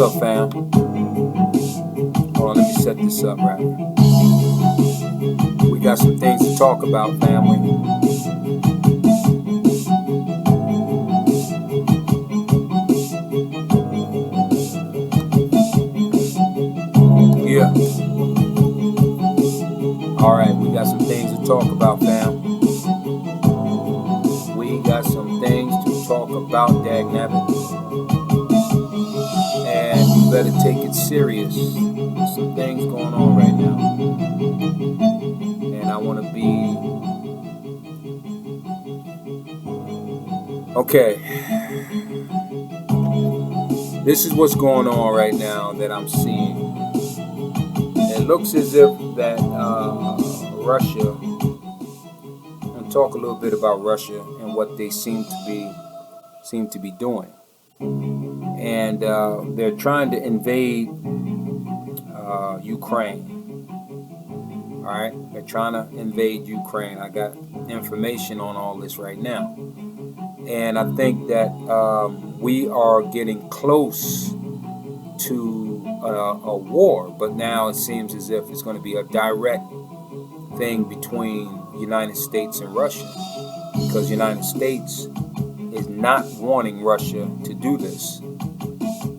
up, fam? Hold on, let me set this up right. We got some things to talk about, family. Yeah. Alright, we got some things to talk about, fam. We got some things to talk about, dagnabbit. And you better take it serious. There's some things going on right now. And I want to be... Okay. This is what's going on right now that I'm seeing. It looks as if that Russia, I'm gonna talk a little bit about Russia and what they seem to be doing. And they're trying to invade Ukraine. All right, they're trying to invade Ukraine. I got information on all this right now, and I think that we are getting close to a war. But now it seems as if it's going to be a direct thing between United States and Russia, because the United States is not wanting Russia to do this.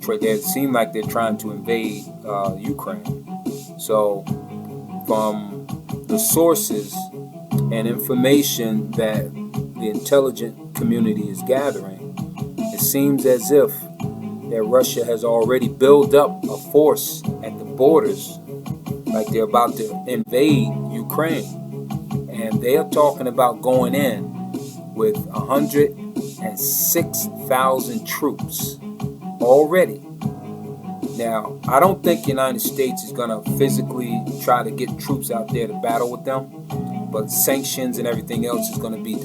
It seems like they're trying to invade Ukraine. So from the sources and information that the intelligent community is gathering, it seems as if that Russia has already built up a force at the borders, like they're about to invade Ukraine. And they are talking about going in with 106,000 troops already. Now, I don't think the United States is going to physically try to get troops out there to battle with them, but sanctions and everything else is going to be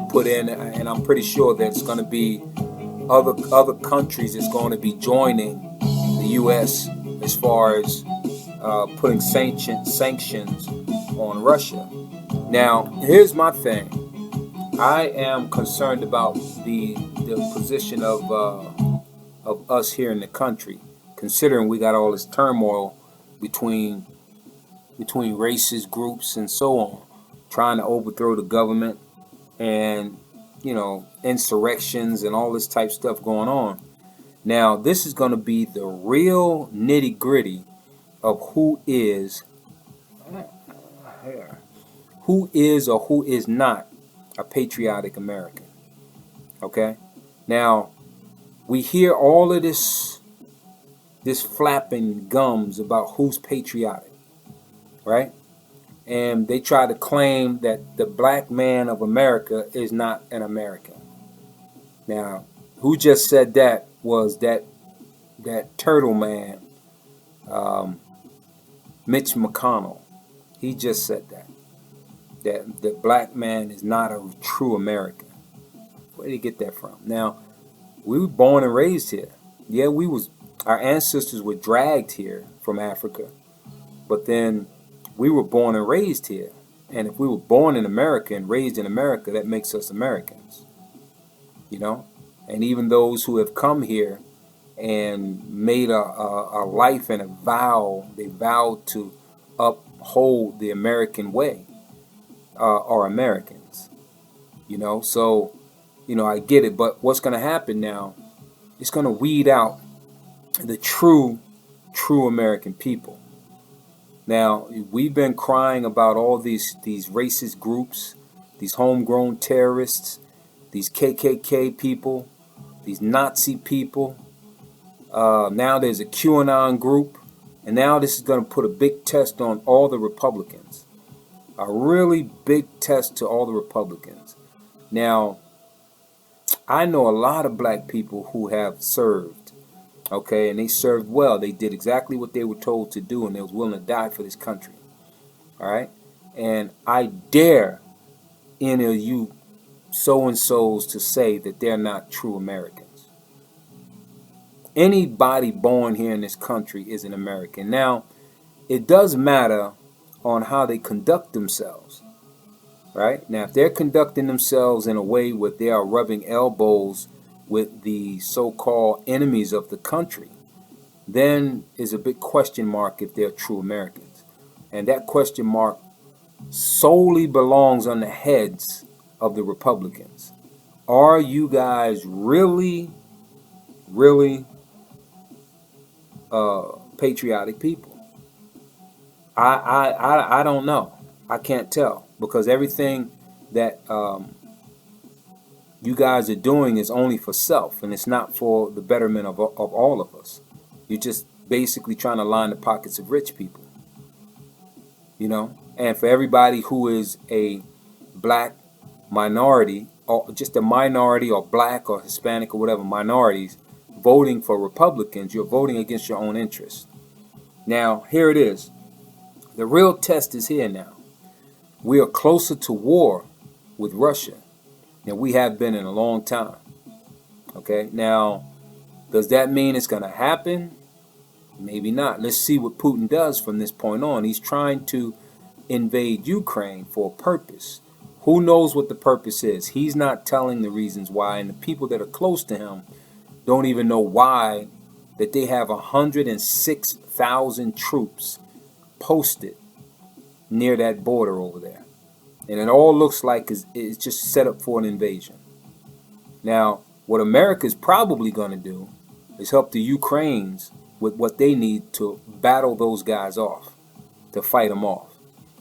put in, and I'm pretty sure that it's going to be other countries that's going to be joining the U.S. as far as putting sanctions on Russia. Now, here's my thing. I am concerned about the position of us here in the country, considering we got all this turmoil between racist groups and so on, trying to overthrow the government, and insurrections and all this type stuff going on. Now, this is going to be the real nitty-gritty of who is or who is not a patriotic American. Okay? Now, we hear all of this flapping gums about who's patriotic, right? And they try to claim that the black man of America is not an American. Now, who just said that was that turtle man, Mitch McConnell. He just said that the black man is not a true American. Where did he get that from? Now, we were born and raised here. Yeah, our ancestors were dragged here from Africa, but then we were born and raised here. And if we were born in America and raised in America, that makes us Americans. And even those who have come here and made a life and a vow, they vowed to uphold the American way, are Americans. So, I get it. But what's going to happen now, it's going to weed out the true American people. Now, we've been crying about all these racist groups, these homegrown terrorists, these KKK people, these Nazi people. Now there's a QAnon group, and now this is going to put a big test on all the Republicans. A really big test to all the Republicans. Now, I know a lot of black people who have served, okay, and they served well. They did exactly what they were told to do, and they was willing to die for this country. All right? And I dare any of you so-and-sos to say that they're not true Americans. Anybody born here in this country is an American. Now, it does matter on how they conduct themselves. Right? Now, if they're conducting themselves in a way where they are rubbing elbows with the so-called enemies of the country, then is a big question mark if they're true Americans. And that question mark solely belongs on the heads of the Republicans. Are you guys really, really patriotic people? I don't know. I can't tell, because everything that you guys are doing is only for self, and it's not for the betterment of all of us. You're just basically trying to line the pockets of rich people, and for everybody who is a black minority, or just a minority, or black or Hispanic or whatever minorities, voting for Republicans, you're voting against your own interests. Now, here it is. The real test is here now. We are closer to war with Russia than we have been in a long time. Okay, now, does that mean it's going to happen? Maybe not. Let's see what Putin does from this point on. He's trying to invade Ukraine for a purpose. Who knows what the purpose is? He's not telling the reasons why, and the people that are close to him don't even know why, that they have 106,000 troops posted near that border over there. And it all looks like it's just set up for an invasion. Now, what America is probably going to do is help the Ukrainians with what they need to battle those guys off, to fight them off.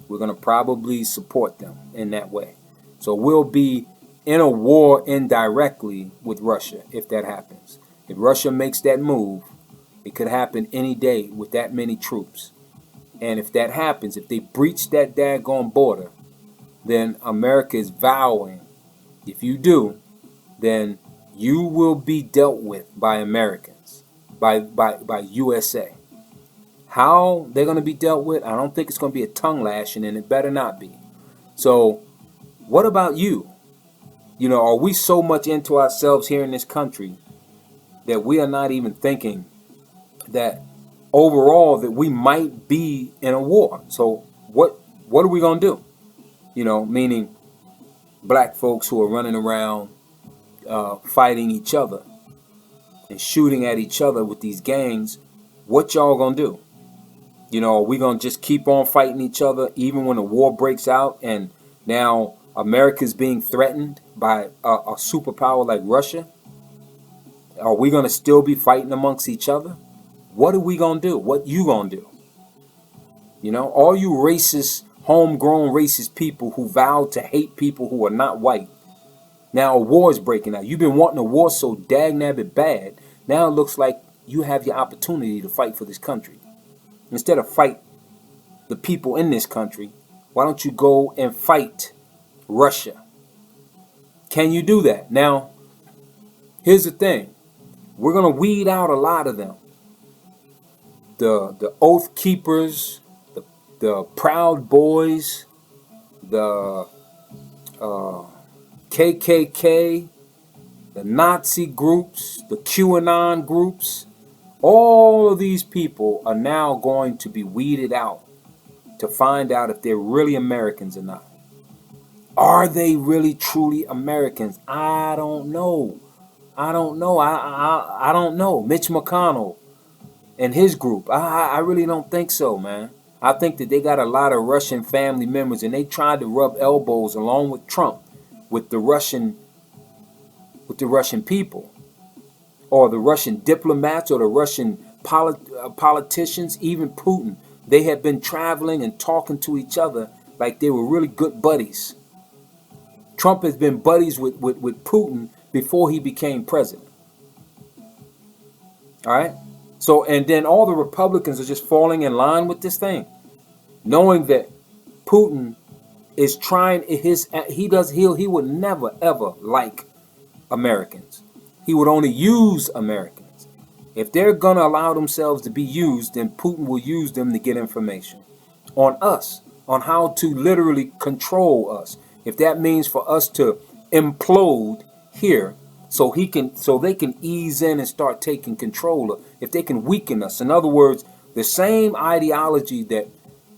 We're going to probably support them in that way. So we'll be in a war indirectly with Russia if that happens. If Russia makes that move, it could happen any day with that many troops. And if that happens, if they breach that daggone border, then America is vowing, if you do, then you will be dealt with by Americans, by USA. How they're going to be dealt with, I don't think it's going to be a tongue lashing, and it better not be. So what about you? Are we so much into ourselves here in this country that we are not even thinking that overall that we might be in a war? So what are we going to do? Meaning black folks who are running around fighting each other and shooting at each other with these gangs. What y'all going to do? Are we going to just keep on fighting each other even when a war breaks out and now America's being threatened by a superpower like Russia? Are we going to still be fighting amongst each other? What are we going to do? What you going to do? All you racist, homegrown racist people who vow to hate people who are not white. Now a war is breaking out. You've been wanting a war so dag-nabbit bad. Now it looks like you have your opportunity to fight for this country. Instead of fight the people in this country, why don't you go and fight Russia? Can you do that? Now, here's the thing. We're going to weed out a lot of them. The Oath Keepers, the Proud Boys, the KKK, the Nazi groups, the QAnon groups. All of these people are now going to be weeded out to find out if they're really Americans or not. Are they really truly Americans? I don't know. I don't know. I don't know. Mitch McConnell and his group. I really don't think so, man. I think that they got a lot of Russian family members, and they tried to rub elbows along with Trump with the Russian people, or the Russian diplomats, or the Russian politicians, even Putin. They had been traveling and talking to each other like they were really good buddies. Trump has been buddies with Putin before he became president. All right? So, and then all the Republicans are just falling in line with this thing, knowing that Putin is trying he would never ever like Americans. He would only use Americans. If they're gonna allow themselves to be used, then Putin will use them to get information on us, on how to literally control us. If that means for us to implode here, so they can ease in and start taking control. If they can weaken us, in other words, the same ideology that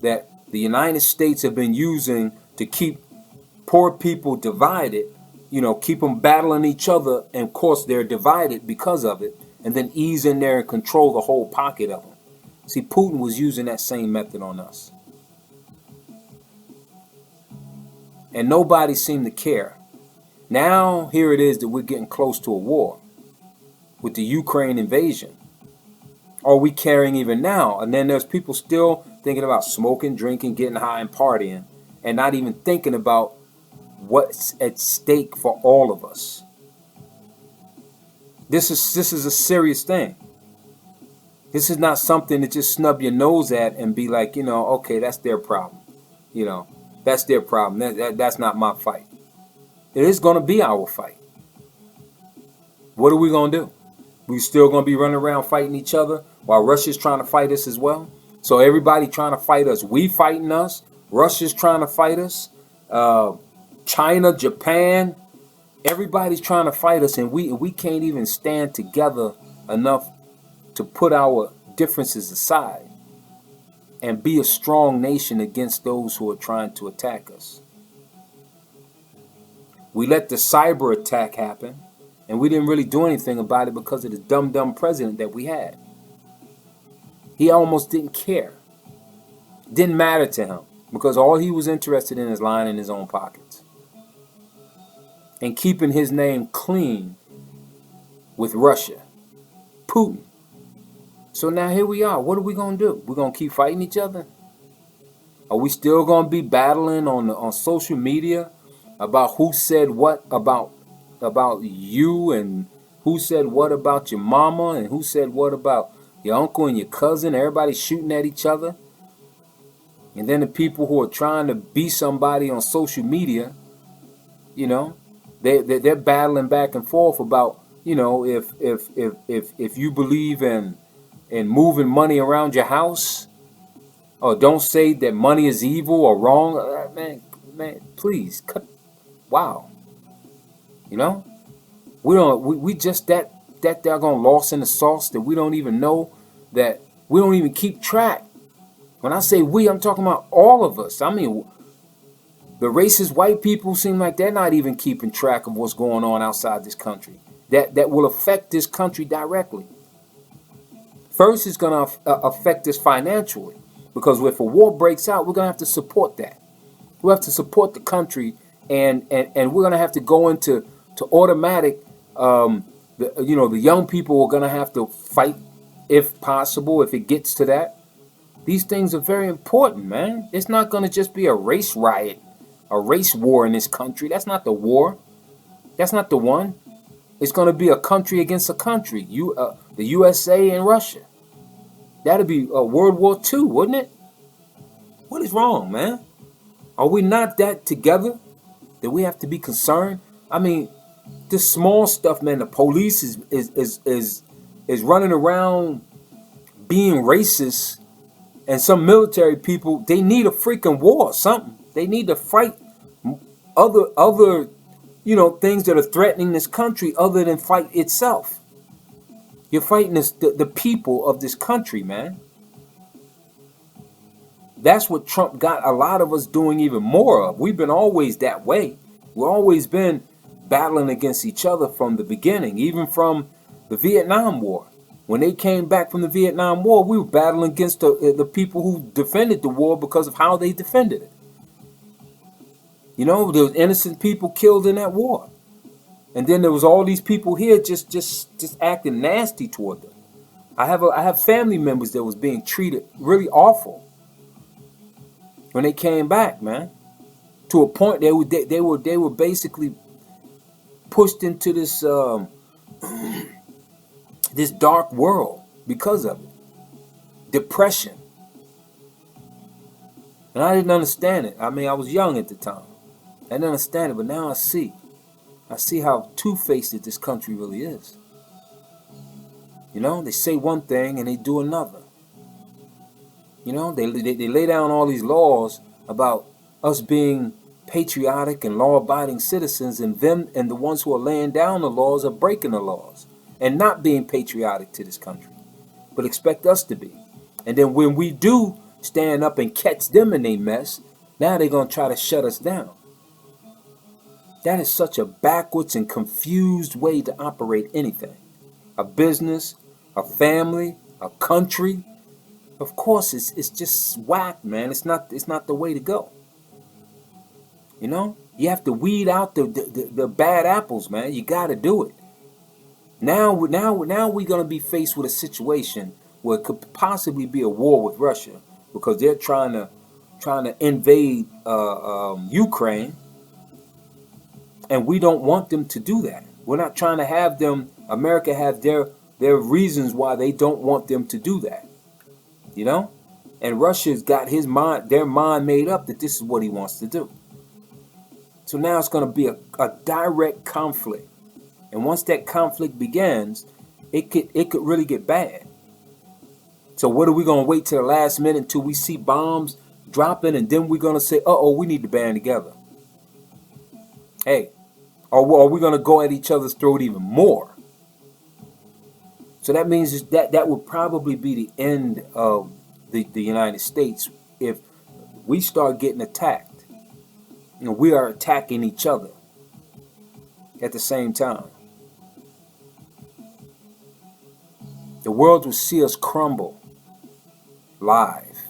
the United States have been using to keep poor people divided, keep them battling each other, and of course they're divided because of it, and then ease in there and control the whole pocket of them. See, Putin was using that same method on us. And nobody seemed to care. Now, here it is that we're getting close to a war with the Ukraine invasion. Are we caring even now? And then there's people still thinking about smoking, drinking, getting high, and partying, and not even thinking about what's at stake for all of us. This is a serious thing. This is not something to just snub your nose at and be like, okay, that's their problem. That's their problem. That's not my fight. It is going to be our fight. What are we going to do? We still going to be running around fighting each other while Russia's trying to fight us as well? So everybody trying to fight us. We fighting us. Russia's trying to fight us. China, Japan, everybody's trying to fight us, and we can't even stand together enough to put our differences aside and be a strong nation against those who are trying to attack us. We let the cyber attack happen, and we didn't really do anything about it because of the dumb president that we had. He almost didn't care. Didn't matter to him, because all he was interested in is lining his own pockets and keeping his name clean with Russia, Putin. So now here we are. What are we going to do? We're going to keep fighting each other? Are we still going to be battling on social media about who said what about you, and who said what about your mama, and who said what about your uncle and your cousin? Everybody's shooting at each other. And then the people who are trying to be somebody on social media, they're battling back and forth about, if you believe in moving money around your house, or don't say that money is evil or wrong. Man, please cut. Wow. We just that doggone lost in the sauce that we don't even know, that we don't even keep track. When I say we, I'm talking about all of us. I mean, the racist white people seem like they're not even keeping track of what's going on outside this country. That will affect this country directly. First, it's going to affect us financially, because if a war breaks out, we're going to have to support that. We have to support the country, and we're going to have to go into automatic. The young people are going to have to fight, if possible, if it gets to that. These things are very important, man. It's not going to just be a race riot, a race war in this country. That's not the war. That's not the one. It's going to be a country against a country. The USA and Russia. That'd be World War II, wouldn't it? What is wrong, man? Are we not that together that we have to be concerned? I mean, this small stuff, man. The police is running around being racist, and some military people, they need a freaking war, something. They need to fight other things that are threatening this country other than fight itself. You're fighting the people of this country, man. That's what Trump got a lot of us doing even more of. We've been always that way. We've always been battling against each other from the beginning, even from the Vietnam War. When they came back from the Vietnam War, we were battling against the people who defended the war because of how they defended it. There was innocent people killed in that war. And then there was all these people here just acting nasty toward them. I have family members that was being treated really awful when they came back, man. To a point they were basically pushed into this this dark world because of it. Depression. And I didn't understand it. I mean, I was young at the time. I didn't understand it, but now I see. I see how two-faced this country really is. They say one thing and they do another. They lay down all these laws about us being patriotic and law-abiding citizens, and the ones who are laying down the laws are breaking the laws and not being patriotic to this country, but expect us to be. And then when we do stand up and catch them in their mess, now they're going to try to shut us down. That is such a backwards and confused way to operate anything. A business, a family, a country. Of course, it's just whack, man. It's not the way to go. You know, you have to weed out the bad apples, man. You got to do it. Now we're gonna be faced with a situation where it could possibly be a war with Russia because they're trying to invade Ukraine, and we don't want them to do that. We're not trying to have them. America have their reasons why they don't want them to do that. You know, and Russia's got their mind made up that this is what he wants to do. So now it's going to be a direct conflict. And once that conflict begins, it could really get bad. So what are we going to wait till the last minute until we see bombs dropping, and then we're going to say, uh-oh, we need to band together? Hey, or are we going to go at each other's throat even more? So that means that would probably be the end of the United States if we start getting attacked. You know, we are attacking each other at the same time. The world will see us crumble live,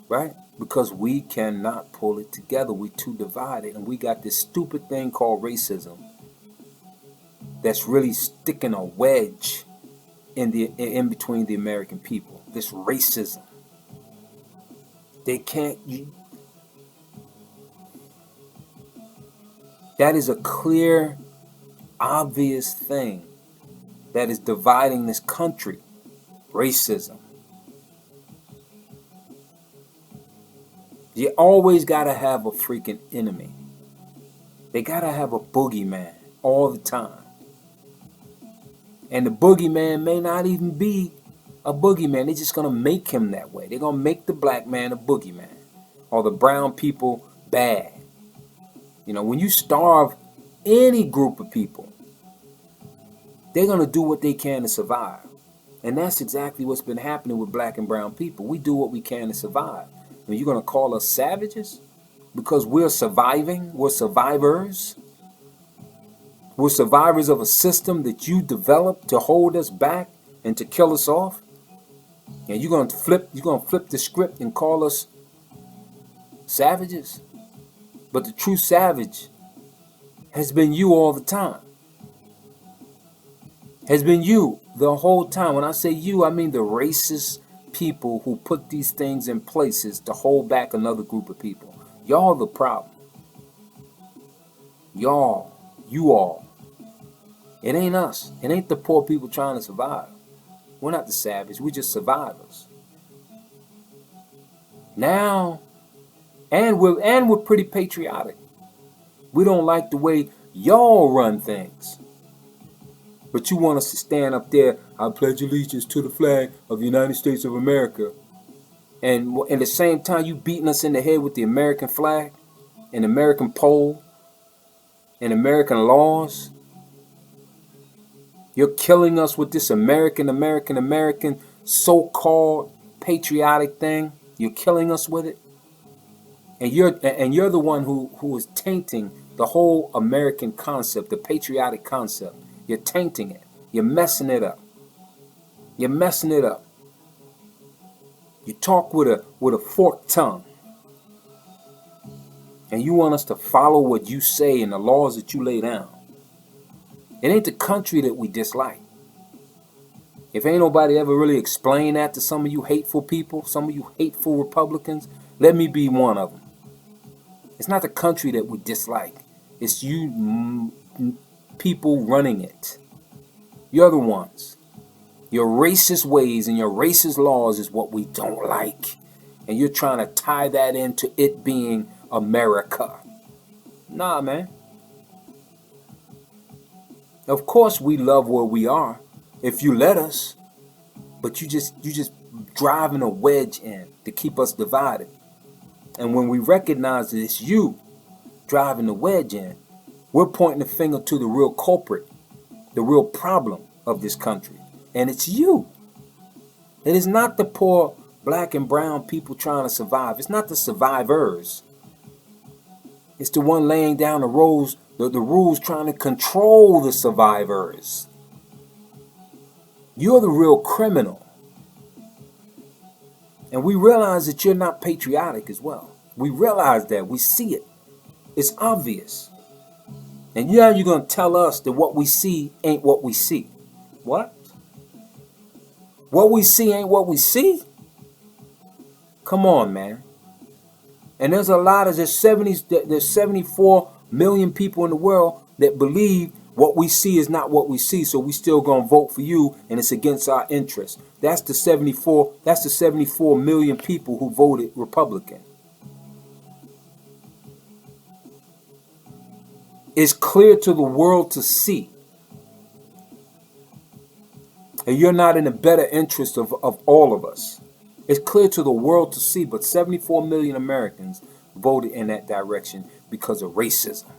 right? Because we cannot pull it together. We're too divided, and we got this stupid thing called racism that's really sticking a wedge in between the American people. This racism. They can't. That is a clear, obvious thing that is dividing this country. Racism. You always gotta have a freaking enemy. They gotta have a boogeyman all the time. And the boogeyman may not even be a boogeyman. They're just going to make him that way. They're going to make the black man a boogeyman. Or the brown people bad. You know, when you starve any group of people, they're going to do what they can to survive. And that's exactly what's been happening with black and brown people. We do what we can to survive. And you're going to call us savages because we're surviving? We're survivors? We're survivors of a system that you developed to hold us back and to kill us off. And you're gonna flip the script and call us savages. But the true savage has been you all the time. Has been you the whole time. When I say you, I mean the racist people who put these things in places to hold back another group of people. Y'all the problem. Y'all. You all. It ain't us. It ain't the poor people trying to survive. We're not the savage. We're just survivors. Now, and we're pretty patriotic. We don't like the way y'all run things. But you want us to stand up there, I pledge allegiance to the flag of the United States of America. And at the same time, you beating us in the head with the American flag and American pole and American laws. You're killing us with this American so-called patriotic thing. You're killing us with it. And you're the one who is tainting the whole American concept, the patriotic concept. You're tainting it. You're messing it up. You're messing it up. You talk with a forked tongue. And you want us to follow what you say and the laws that you lay down. It ain't the country that we dislike. If ain't nobody ever really explained that to some of you hateful people, some of you hateful Republicans, let me be one of them. It's not the country that we dislike. It's you people running it. You're the ones. Your racist ways and your racist laws is what we don't like. And you're trying to tie that into it being America. Nah, man. Of course we love where we are, if you let us. But you just driving a wedge in to keep us divided. And when we recognize that it's you driving the wedge in, we're pointing the finger to the real culprit, the real problem of this country. And it's you. It is not the poor black and brown people trying to survive. It's not the survivors. It's the one laying down the rules, the rules trying to control the survivors. You're the real criminal. And we realize that you're not patriotic as well. We realize that. We see it. It's obvious. And now you're going to tell us that what we see ain't what we see. What? What we see ain't what we see? Come on, man. And there's 74 million people in the world that believe what we see is not what we see, so we still gonna vote for you, and it's against our interests. That's the 74 million people who voted Republican. It's clear to the world to see. And you're not in the better interest of all of us. It's clear to the world to see, but 74 million Americans voted in that direction because of racism.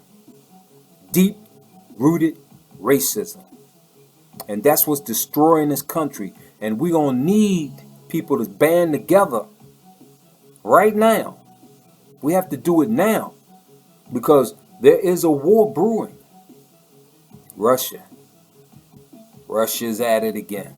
Deep-rooted racism. And that's what's destroying this country. And we're going to need people to band together right now. We have to do it now because there is a war brewing. Russia's at it again.